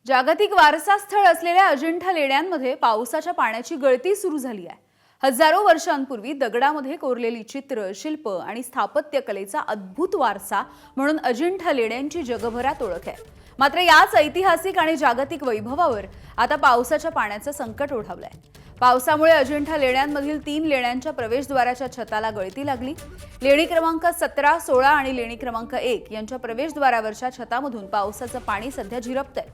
जागतिक वारसा स्थळ असलेल्या अजिंठा लेण्यांमध्ये पावसाच्या पाण्याची गळती सुरू झाली आहे। हजारो वर्षांपूर्वी दगडामध्ये कोरलेली चित्र, शिल्प आणि स्थापत्य कलेचा अद्भुत वारसा म्हणून अजिंठा लेण्यांची जगभरात ओळख आहे। मात्र याच ऐतिहासिक आणि जागतिक वैभवावर आता पावसाच्या पाण्याचं संकट ओढावलंय। पावसामुळे अजिंठा लेण्यांमधील 3 लेण्यांच्या प्रवेशद्वाराच्या छताला गळती लागली। लेणी क्रमांक 17, 16 आणि लेणी क्रमांक 1 यांच्या प्रवेशद्वारावरच्या छतामधून पावसाचं पाणी सध्या झिरपतंय।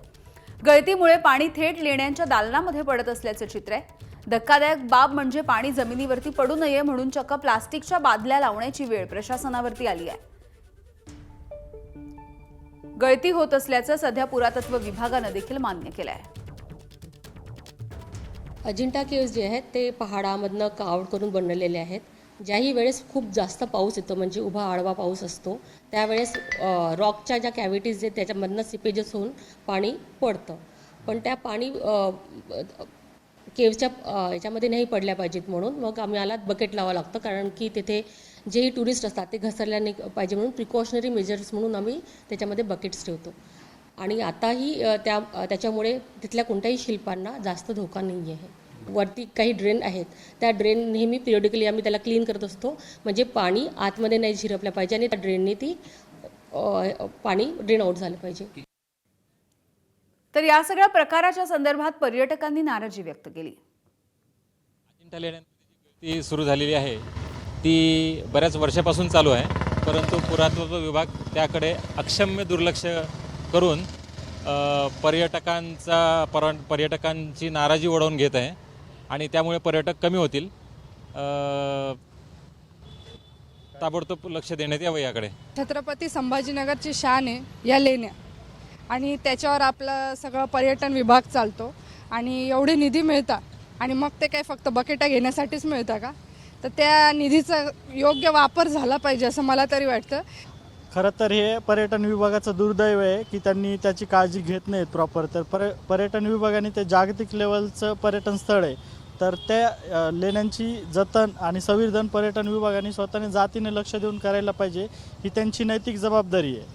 गळतीमुळे पाणी थेट लेण्यांच्या दालनामध्ये पडत असल्याचे चित्र आहे। धक्कादायक बाब म्हणजे पाणी जमिनीवरती पडू नये म्हणून चक्क प्लास्टिकच्या बादल्या लावण्याची वेळ प्रशासनावरती आली आहे। गळती होत असल्याचं सध्या पुरातत्व विभागाने देखील मान्य केलं आहे। अजिंठा केव्ज जे आहेत ते पहाडामधनं कावड करून बनवलेले आहेत। ज्याही वेळेस खूप जास्त पाऊस येतो म्हणजे उभा आडवा पाऊस असतो त्यावेळेस रॉकच्या ज्या कॅव्हिटीज आहेत त्याच्यामधनं सिपेजेस होऊन पाणी पडतं, पण त्या पाणी केव्जच्या याच्यामध्ये नाही पडल्या पाहिजेत म्हणून मग आम्हाला बकेट लावावं लागतं, कारण की तिथे जेही टुरिस्ट असतात ते घसरल्या नाही पाहिजे म्हणून प्रिकॉशनरी मेजर्स म्हणून आम्ही त्याच्यामध्ये बकेट्स ठेवतो। आणि आताही त्याच्यामुळे तिथल्या कोणत्याही शिल्पांना जास्त धोका नाही आहे। वरती काही ड्रेन आहेत त्या ड्रेन नेहमी पिरियडिकली आम्ही त्याला क्लीन करत असतो म्हणजे पाणी आतमध्ये नाही झिरपलं पाहिजे आणि त्या ड्रेनने ती पाणी ड्रेन आउट झालं पाहिजे। तर या सगळ्या प्रकाराच्या संदर्भात पर्यटकांनी नाराजी व्यक्त केली। अजिंठा लेण्यांमध्ये ती सुरू झालेली आहे ती बऱ्याच वर्षापासून चालू आहे, परंतु पुरातत्व विभाग त्याकडे अक्षम्य दुर्लक्ष करून पर्यटकांची नाराजी ओढवून घेत आहे आणि त्यामुळे पर्यटक कमी होतील। ताबडतोब लक्ष देण्यात यावं याकडे। छत्रपती संभाजीनगरची शान आहे या लेण्या आणि त्याच्यावर आपलं सगळं पर्यटन विभाग चालतो आणि एवढे निधी मिळतात आणि मग ते काय फक्त बकेटा घेण्यासाठीच मिळतं का? तर त्या निधीचा योग्य वापर झाला पाहिजे असं मला तरी वाटतं। खरं तर हे पर्यटन विभागाचं दुर्दैव आहे की त्यांनी त्याची काळजी घेत नाहीत प्रॉपर। तर पर्यटन विभागाने ते जागतिक लेवलचं पर्यटन स्थळ आहे तर त्या लेण्यांची जतन आणि संवर्धन पर्यटन विभागाने स्वतःने जातीने लक्ष देऊन करायला पाहिजे, ही त्यांची नैतिक जबाबदारी आहे।